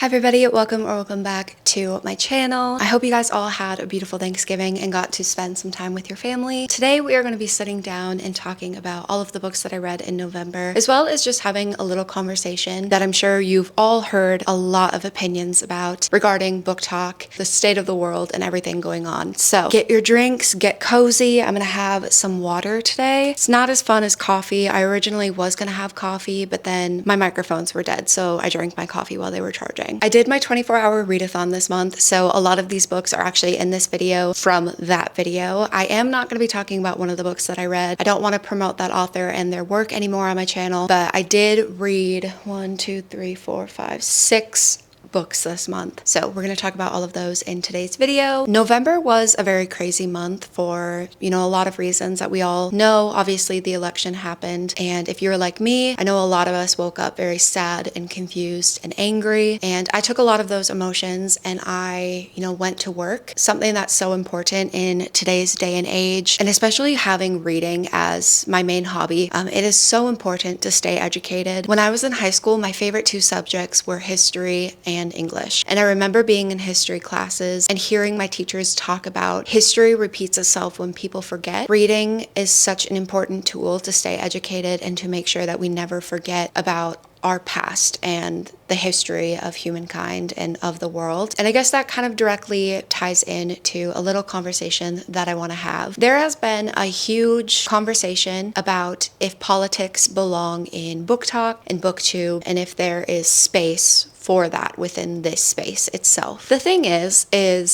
Hi everybody, welcome back to my channel. I hope you guys all had a beautiful Thanksgiving and got to spend some time with your family. Today we are going to be sitting down and talking about all of the books that I read in November, as well as just having a little conversation that I'm sure you've all heard a lot of opinions about regarding book talk, the state of the world, and everything going on. So get your drinks, get cozy. I'm going to have some water today. It's not as fun as coffee. I originally was going to have coffee, but then my microphones were dead, so I drank my coffee while they were charging. I did my 24-hour readathon this month, so a lot of these books are actually in this video from that video. I am not going to be talking about one of the books that I read. I don't want to promote that author and their work anymore on my channel, but I did read 6 books this month. So we're going to talk about all of those in today's video. November was a very crazy month for, a lot of reasons that we all know. Obviously, the election happened, and if you're like me, I know a lot of us woke up very sad and confused and angry, and I took a lot of those emotions and I, went to work. Something that's so important in today's day and age, and especially having reading as my main hobby, it is so important to stay educated. When I was in high school, my favorite two subjects were history and English. And I remember being in history classes and hearing my teachers talk about history repeats itself when people forget. Reading is such an important tool to stay educated and to make sure that we never forget about our past and the history of humankind and of the world. And I guess that kind of directly ties into a little conversation that I want to have. There has been a huge conversation about if politics belong in book talk and booktube, and if there is space for that within this space itself. The thing is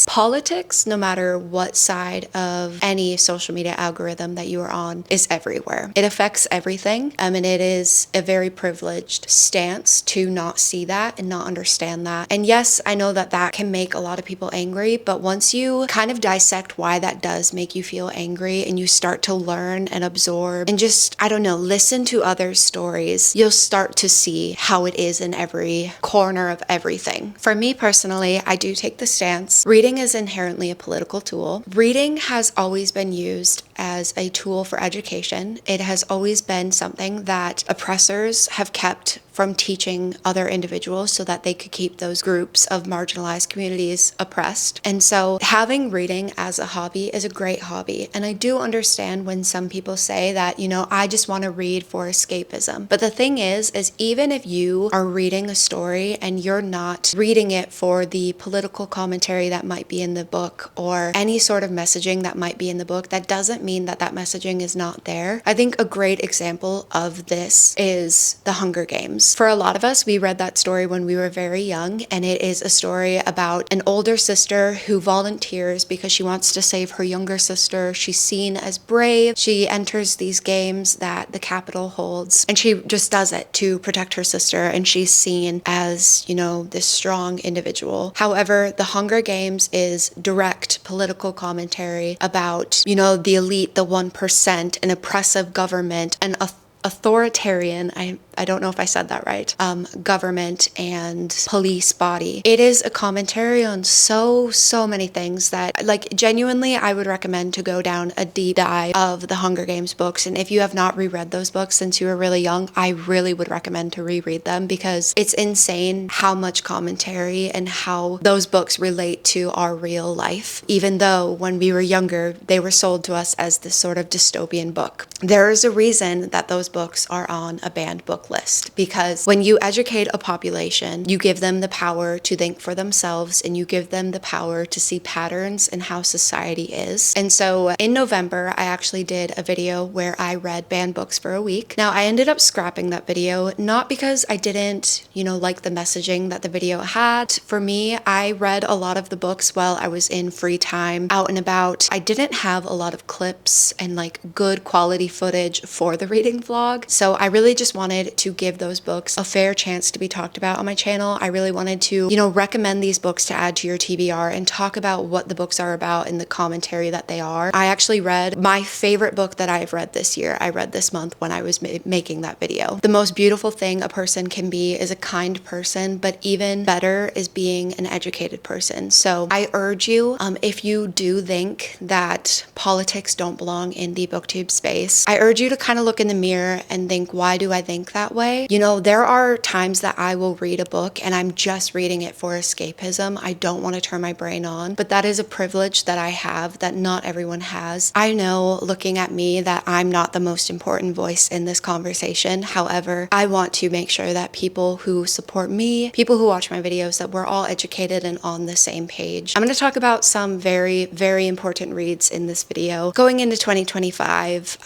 politics, no matter what side of any social media algorithm that you are on, is everywhere. It affects everything, and it is a very privileged stance to not see that and not understand that. And yes, I know that that can make a lot of people angry, but once you kind of dissect why that does make you feel angry and you start to learn and absorb and just, listen to others' stories, you'll start to see how it is in every corner of everything. For me personally, I do take the stance. Reading is inherently a political tool. Reading has always been used as a tool for education. It has always been something that oppressors have kept from teaching other individuals so that they could keep those groups of marginalized communities oppressed. And so having reading as a hobby is a great hobby. And I do understand when some people say that, I just want to read for escapism. But the thing is even if you are reading a story and you're not reading it for the political commentary that might be in the book or any sort of messaging that might be in the book, that doesn't mean that that messaging is not there. I think a great example of this is The Hunger Games. For a lot of us, we read that story when we were very young, and it is a story about an older sister who volunteers because she wants to save her younger sister. She's seen as brave. She enters these games that the Capitol holds, and she just does it to protect her sister, and she's seen as, this strong individual. However, The Hunger Games is direct political commentary about, the elite, the 1%, an oppressive government, an authoritarian, I don't know if I said that right, government and police body. It is a commentary on so many things that, genuinely, I would recommend to go down a deep dive of the Hunger Games books. And if you have not reread those books since you were really young, I really would recommend to reread them, because it's insane how much commentary and how those books relate to our real life, even though when we were younger, they were sold to us as this sort of dystopian book. There is a reason that those books are on a banned book list, because when you educate a population, you give them the power to think for themselves, and you give them the power to see patterns in how society is. And so in November, I actually did a video where I read banned books for a week. Now, I ended up scrapping that video, not because I didn't, like the messaging that the video had. For me, I read a lot of the books while I was in free time, out and about. I didn't have a lot of clips and good quality footage for the reading vlog. So I really just wanted to give those books a fair chance to be talked about on my channel. I really wanted to, recommend these books to add to your TBR and talk about what the books are about and the commentary that they are. I actually read my favorite book that I've read this year. I read this month when I was making that video. The most beautiful thing a person can be is a kind person, but even better is being an educated person. So I urge you, if you do think that politics don't belong in the booktube space, I urge you to kind of look in the mirror mirror and think, why do I think that way? You know, there are times that I will read a book and I'm just reading it for escapism. I don't want to turn my brain on, but that is a privilege that I have that not everyone has. I know, looking at me, that I'm not the most important voice in this conversation. However, I want to make sure that people who support me, people who watch my videos, that we're all educated and on the same page. I'm going to talk about some very, very important reads in this video. Going into 2025,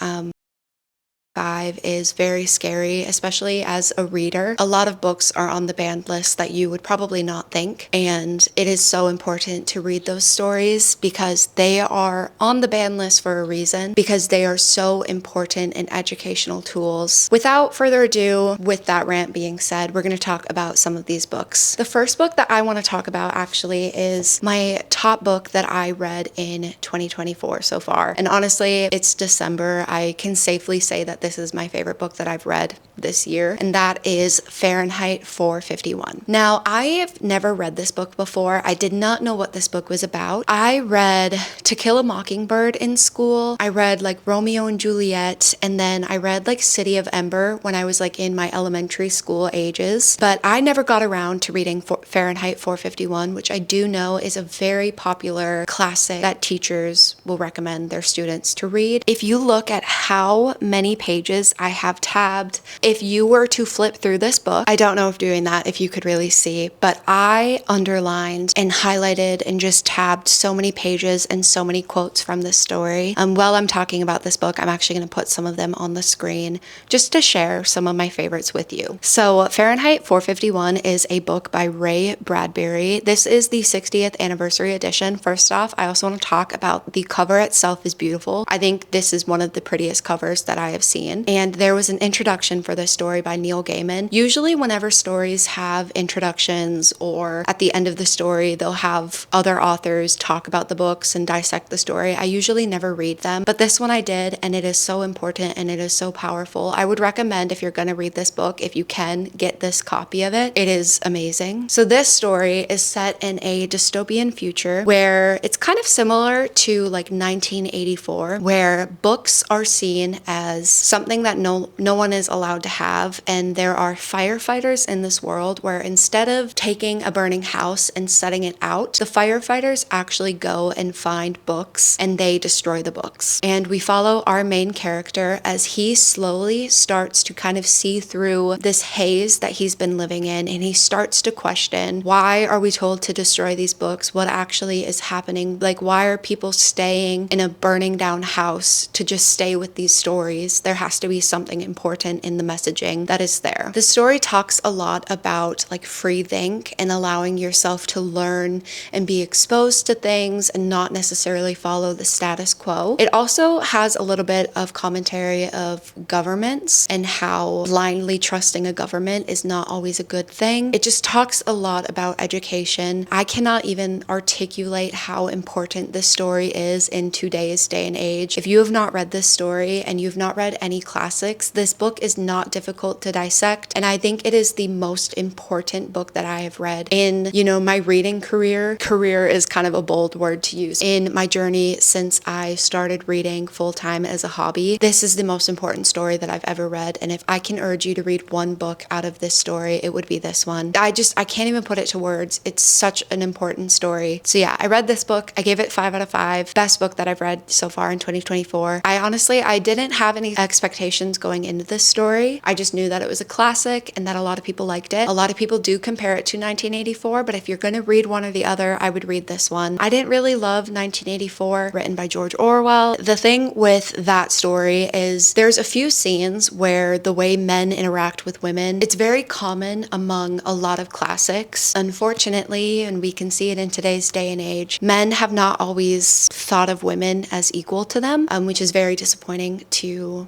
is very scary, especially as a reader. A lot of books are on the banned list that you would probably not think, and it is so important to read those stories because they are on the banned list for a reason, because they are so important in educational tools. Without further ado, with that rant being said, we're going to talk about some of these books. The first book that I want to talk about actually is my top book that I read in 2024 so far. And honestly, it's December. I can safely say that this is my favorite book that I've read this year, and that is Fahrenheit 451. Now, I have never read this book before. I did not know what this book was about. I read To Kill a Mockingbird in school. I read like Romeo and Juliet, and then I read like City of Ember when I was like in my elementary school ages, but I never got around to reading Fahrenheit 451, which I do know is a very popular classic that teachers will recommend their students to read. If you look at how many pages I have tabbed, if you were to flip through this book, I don't know if doing that, if you could really see, but I underlined and highlighted and just tabbed so many pages and so many quotes from this story. While I'm talking about this book, I'm actually going to put some of them on the screen just to share some of my favorites with you. So Fahrenheit 451 is a book by Ray Bradbury. This is the 60th anniversary edition. First off, I also want to talk about the cover itself is beautiful. I think this is one of the prettiest covers that I have seen. And there was an introduction for this story by Neil Gaiman. Usually whenever stories have introductions or at the end of the story, they'll have other authors talk about the books and dissect the story. I usually never read them, but this one I did, and it is so important and it is so powerful. I would recommend, if you're going to read this book, if you can, get this copy of it. It is amazing. So this story is set in a dystopian future where it's kind of similar to like 1984, where books are seen as something that no one is allowed to have, and there are firefighters in this world where instead of taking a burning house and setting it out, the firefighters actually go and find books and they destroy the books. And we follow our main character as he slowly starts to kind of see through this haze that he's been living in, and he starts to question, why are we told to destroy these books? What actually is happening? Like, why are people staying in a burning down house to just stay with these stories? There has to be something important in the messaging that is there. The story talks a lot about like free think and allowing yourself to learn and be exposed to things and not necessarily follow the status quo. It also has a little bit of commentary of governments and how blindly trusting a government is not always a good thing. It just talks a lot about education. I cannot even articulate how important this story is in today's day and age. If you have not read this story and you've not read any classics, this book is not difficult to dissect, and I think it is the most important book that I have read in, my reading career. Career is kind of a bold word to use. In my journey since I started reading full-time as a hobby, this is the most important story that I've ever read, and if I can urge you to read one book out of this story, it would be this one. I can't even put it to words. It's such an important story. So yeah, I read this book. I gave it 5 out of 5. Best book that I've read so far in 2024. I didn't have any expectations going into this story. I just knew that it was a classic and that a lot of people liked it. A lot of people do compare it to 1984, but if you're going to read one or the other, I would read this one. I didn't really love 1984, written by George Orwell. The thing with that story is there's a few scenes where the way men interact with women, it's very common among a lot of classics. Unfortunately, and we can see it in today's day and age, men have not always thought of women as equal to them, which is very disappointing to,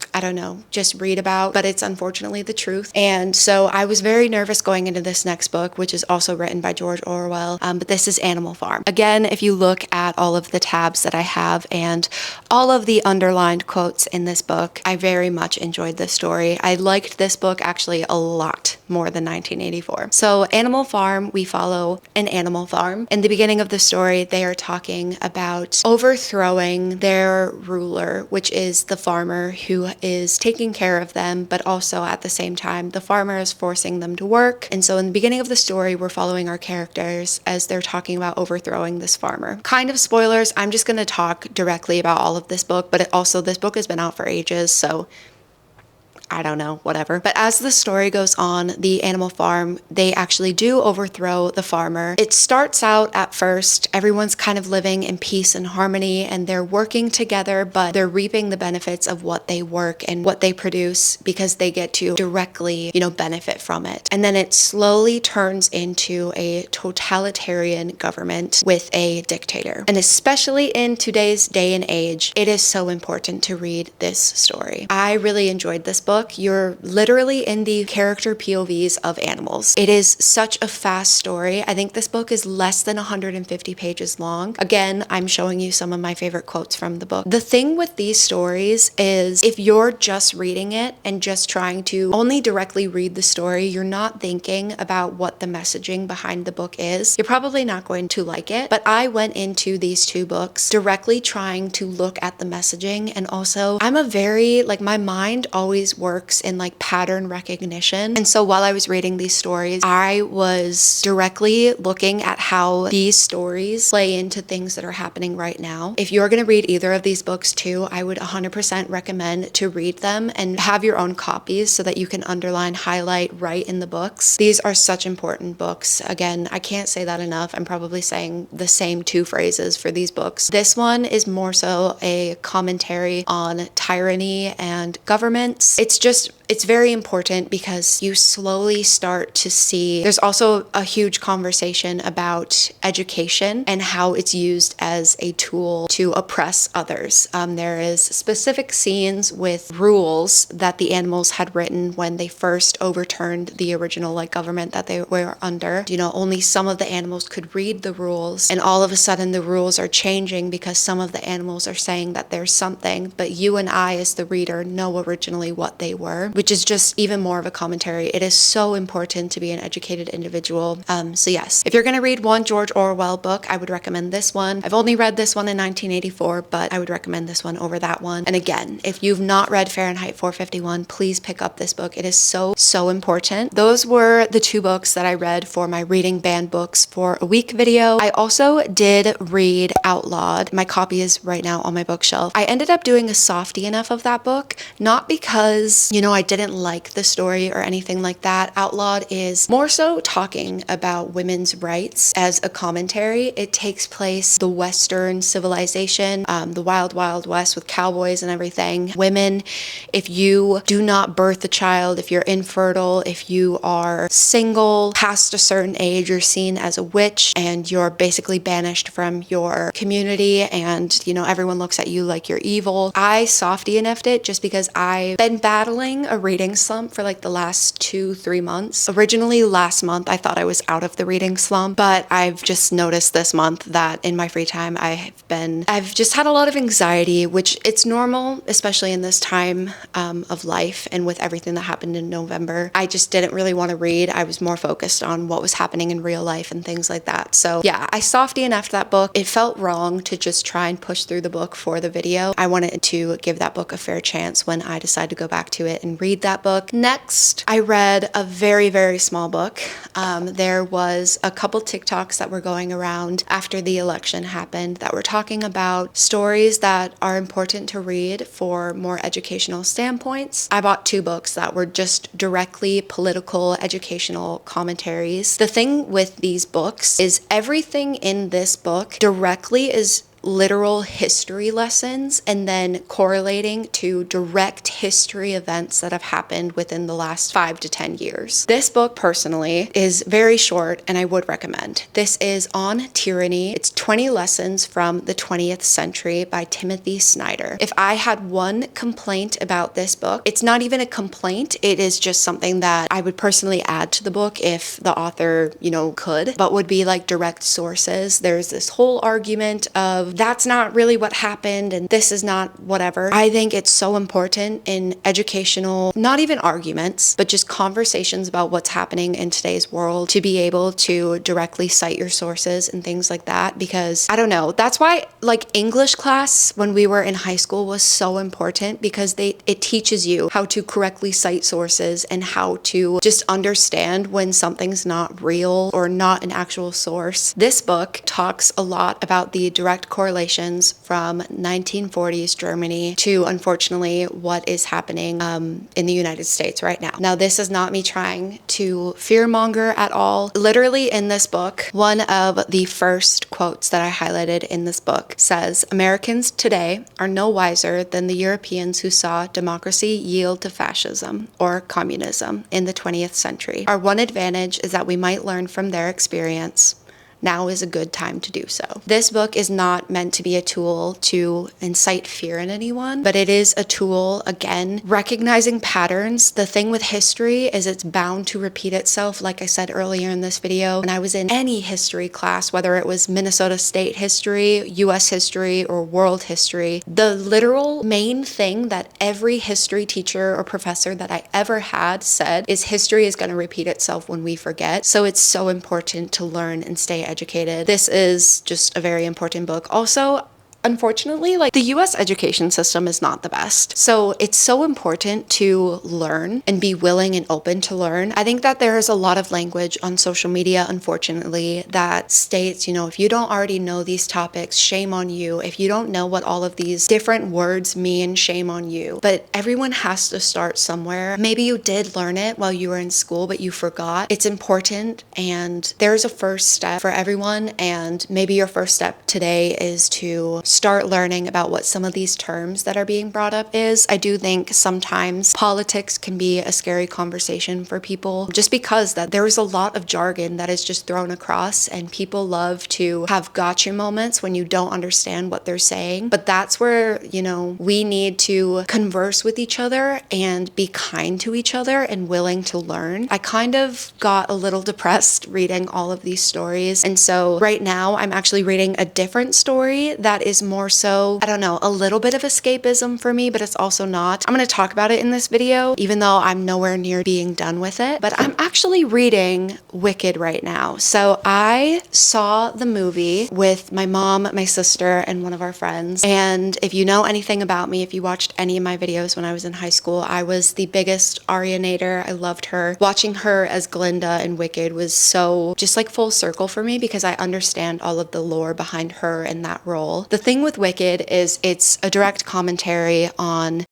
just read about, but it's unfortunately the truth. And so I was very nervous going into this next book, which is also written by George Orwell, but this is Animal Farm. Again, if you look at all of the tabs that I have and all of the underlined quotes in this book, I very much enjoyed this story. I liked this book actually a lot more than 1984. So Animal Farm, we follow an animal farm. In the beginning of the story, they are talking about overthrowing their ruler, which is the farmer who is taking care of them, but also at the same time, the farmer is forcing them to work. And so in the beginning of the story, we're following our characters as they're talking about overthrowing this farmer. Kind of spoilers, I'm just going to talk directly about all of this book, but also this book has been out for ages, so I don't know, whatever. But as the story goes on, the animal farm, they actually do overthrow the farmer. It starts out at first, everyone's kind of living in peace and harmony and they're working together, but they're reaping the benefits of what they work and what they produce because they get to directly, benefit from it. And then it slowly turns into a totalitarian government with a dictator. And especially in today's day and age, it is so important to read this story. I really enjoyed this book. You're literally in the character POVs of animals. It is such a fast story. I think this book is less than 150 pages long. Again, I'm showing you some of my favorite quotes from the book. The thing with these stories is if you're just reading it and just trying to only directly read the story, you're not thinking about what the messaging behind the book is, you're probably not going to like it. But I went into these two books directly trying to look at the messaging, and also I'm a very, my mind always works in pattern recognition. And so while I was reading these stories, I was directly looking at how these stories play into things that are happening right now. If you're going to read either of these books too, I would 100% recommend to read them and have your own copies so that you can underline, highlight, write in the books. These are such important books. Again, I can't say that enough. I'm probably saying the same two phrases for these books. This one is more so a commentary on tyranny and governments. It's very important because you slowly start to see, there's also a huge conversation about education and how it's used as a tool to oppress others. There is specific scenes with rules that the animals had written when they first overturned the original government that they were under. Only some of the animals could read the rules, and all of a sudden the rules are changing because some of the animals are saying that there's something, but you and I as the reader know originally what they were, which is just even more of a commentary. It is so important to be an educated individual. So yes, if you're going to read one George Orwell book, I would recommend this one. I've only read this one in 1984, but I would recommend this one over that one. And again, if you've not read Fahrenheit 451, please pick up this book. It is so important. Those were the two books that I read for my reading banned books for a week video. I also did read Outlawed. My copy is right now on my bookshelf. I ended up doing a softie enough of that book, not because, I didn't like the story or anything like that. Outlawed is more so talking about women's rights as a commentary. It takes place the Western civilization, the wild, wild West with cowboys and everything. Women, if you do not birth a child, if you're infertile, if you are single past a certain age, you're seen as a witch and you're basically banished from your community, and everyone looks at you like you're evil. I softie enough'd it just because I've been battling a reading slump for the last 2-3 months. Originally last month I thought I was out of the reading slump, but I've just noticed this month that in my free time I've just had a lot of anxiety, which it's normal, especially in this time of life and with everything that happened in November. I just didn't really want to read. I was more focused on what was happening in real life and things like that. So yeah, I softie enough that book. It felt wrong to just try and push through the book for the video. I wanted to give that book a fair chance when I decided to go back to it and read that book. Next, I read a very, very small book. There was a couple TikToks that were going around after the election happened that were talking about stories that are important to read for more educational standpoints. I bought two books that were just directly political educational commentaries. The thing with these books is everything in this book directly is literal history lessons and then correlating to direct history events that have happened within the last 5 to 10 years. This book personally is very short and I would recommend. This is on tyranny. It's 20 lessons from the 20th century by Timothy Snyder. If I had one complaint about this book, it's not even a complaint. It is just something that I would personally add to the book if the author, could, but would be direct sources. There's this whole argument of that's not really what happened and this is not whatever. I think it's so important in educational, not even arguments, but just conversations about what's happening in today's world to be able to directly cite your sources and things like that. Because I don't know, that's why like English class when we were in high school was so important, because it teaches you how to correctly cite sources and how to just understand when something's not real or not an actual source. This book talks a lot about the direct correlations from 1940s Germany to, unfortunately, what is happening in the United States right now. Now, this is not me trying to fearmonger at all. Literally in this book, one of the first quotes that I highlighted in this book says, "Americans today are no wiser than the Europeans who saw democracy yield to fascism or communism in the 20th century. Our one advantage is that we might learn from their experience. Now is a good time to do so." This book is not meant to be a tool to incite fear in anyone, but it is a tool, again, recognizing patterns. The thing with history is it's bound to repeat itself. Like I said earlier in this video, when I was in any history class, whether it was Minnesota State history, US history, or world history, the literal main thing that every history teacher or professor that I ever had said is history is going to repeat itself when we forget. So it's so important to learn and stay educated. This is just a very important book. Also, unfortunately, like the US education system is not the best. So it's so important to learn and be willing and open to learn. I think that there is a lot of language on social media, unfortunately, that states, if you don't already know these topics, shame on you. If you don't know what all of these different words mean, shame on you. But everyone has to start somewhere. Maybe you did learn it while you were in school, but you forgot. It's important, and there's a first step for everyone. And maybe your first step today is to start learning about what some of these terms that are being brought up is. I do think sometimes politics can be a scary conversation for people, just because that there is a lot of jargon that is just thrown across, and people love to have gotcha moments when you don't understand what they're saying. But that's where, we need to converse with each other and be kind to each other and willing to learn. I kind of got a little depressed reading all of these stories. And so right now I'm actually reading a different story that is more so, I don't know, a little bit of escapism for me, but it's also not. I'm going to talk about it in this video, even though I'm nowhere near being done with it. But I'm actually reading Wicked right now. So I saw the movie with my mom, my sister, and one of our friends. And if you know anything about me, if you watched any of my videos when I was in high school, I was the biggest Arianator. I loved her. Watching her as Glinda in Wicked was so just like full circle for me, because I understand all of the lore behind her and that role. The thing with Wicked is it's a direct commentary on,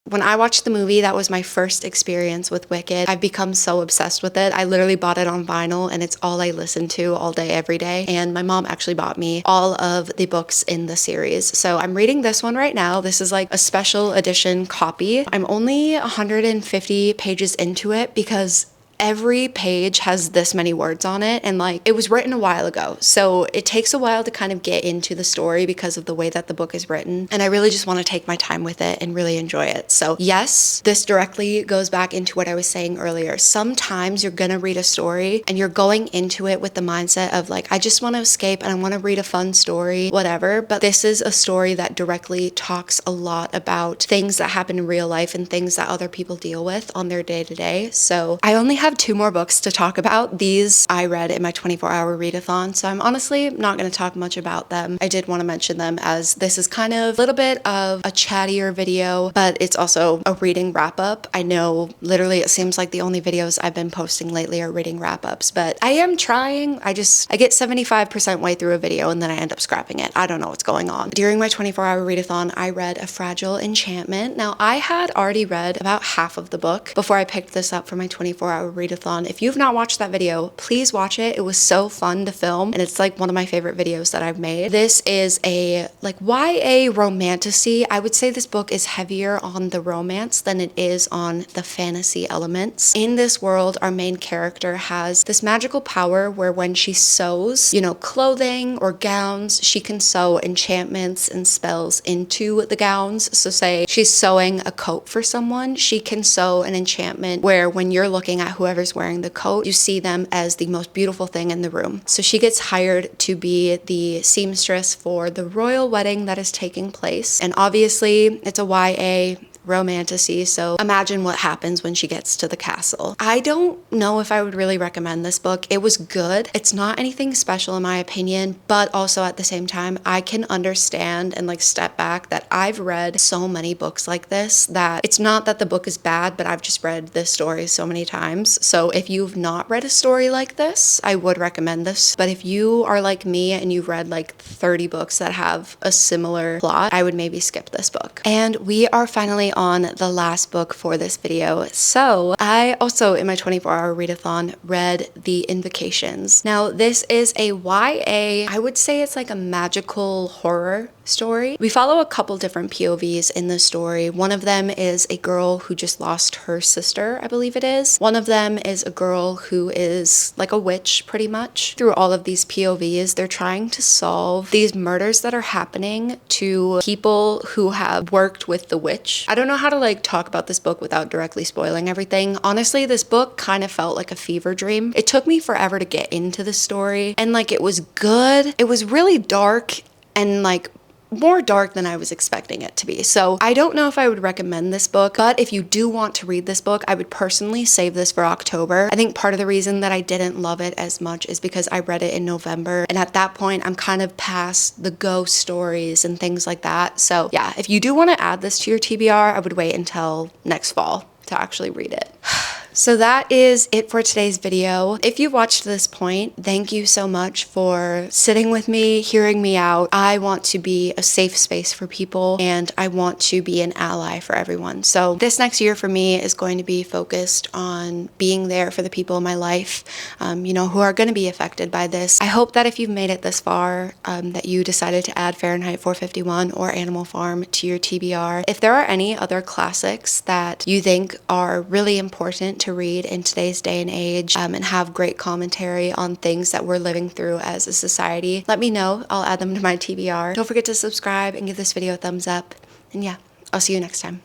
when I watched the movie, that was my first experience with Wicked. I've become so obsessed with it. I literally bought it on vinyl, and it's all I listen to all day, every day. And my mom actually bought me all of the books in the series. So I'm reading this one right now. This is like a special edition copy. I'm only 150 pages into it because every page has this many words on it, and like it was written a while ago, so it takes a while to kind of get into the story because of the way that the book is written, and I really just want to take my time with it and really enjoy it. So yes, this directly goes back into what I was saying earlier. Sometimes you're gonna read a story and you're going into it with the mindset of like, I just want to escape and I want to read a fun story, whatever, but this is a story that directly talks a lot about things that happen in real life and things that other people deal with on their day-to-day. So I only have 2 more books to talk about. These I read in my 24-hour readathon, so I'm honestly not going to talk much about them. I did want to mention them as this is kind of a little bit of a chattier video, but it's also a reading wrap-up. I know literally it seems like the only videos I've been posting lately are reading wrap-ups, but I am trying. I get 75% way through a video and then I end up scrapping it. I don't know what's going on. During my 24-hour readathon, I read A Fragile Enchantment. Now, I had already read about half of the book before I picked this up for my 24-hour readathon. If you've not watched that video, please watch it. It was so fun to film, and it's like one of my favorite videos that I've made. This is a like YA romantasy. I would say this book is heavier on the romance than it is on the fantasy elements. In this world, our main character has this magical power where when she sews, clothing or gowns, she can sew enchantments and spells into the gowns. So say she's sewing a coat for someone, she can sew an enchantment where when you're looking at whoever whoever's wearing the coat, you see them as the most beautiful thing in the room. So she gets hired to be the seamstress for the royal wedding that is taking place. And obviously it's a YA romantasy, so imagine what happens when she gets to the castle. I don't know if I would really recommend this book. It was good. It's not anything special in my opinion, but also at the same time, I can understand and like step back that I've read so many books like this that it's not that the book is bad, but I've just read this story so many times. So if you've not read a story like this, I would recommend this. But if you are like me and you've read like 30 books that have a similar plot, I would maybe skip this book. And we are finally on the last book for this video. So I also, in my 24-hour readathon, read The Invocations. Now this is a YA, I would say it's like a magical horror story. We follow a couple different POVs in the story. One of them is a girl who just lost her sister, I believe it is. One of them is a girl who is like a witch pretty much. Through all of these POVs, they're trying to solve these murders that are happening to people who have worked with the witch. I don't know how to like talk about this book without directly spoiling everything. Honestly, this book kind of felt like a fever dream. It took me forever to get into the story and like it was good. It was really dark and like more dark than I was expecting it to be. So I don't know if I would recommend this book, but if you do want to read this book, I would personally save this for October. I think part of the reason that I didn't love it as much is because I read it in November, and at that point I'm kind of past the ghost stories and things like that. So yeah, if you do want to add this to your TBR, I would wait until next fall to actually read it. So that is it for today's video. If you watched to this point, thank you so much for sitting with me, hearing me out. I want to be a safe space for people and I want to be an ally for everyone. So this next year for me is going to be focused on being there for the people in my life, you know, who are going to be affected by this. I hope that if you've made it this far, that you decided to add Fahrenheit 451 or Animal Farm to your TBR. If there are any other classics that you think are really important to read in today's day and age and have great commentary on things that we're living through as a society, let me know. I'll add them to my TBR. Don't forget to subscribe and give this video a thumbs up. And yeah, I'll see you next time.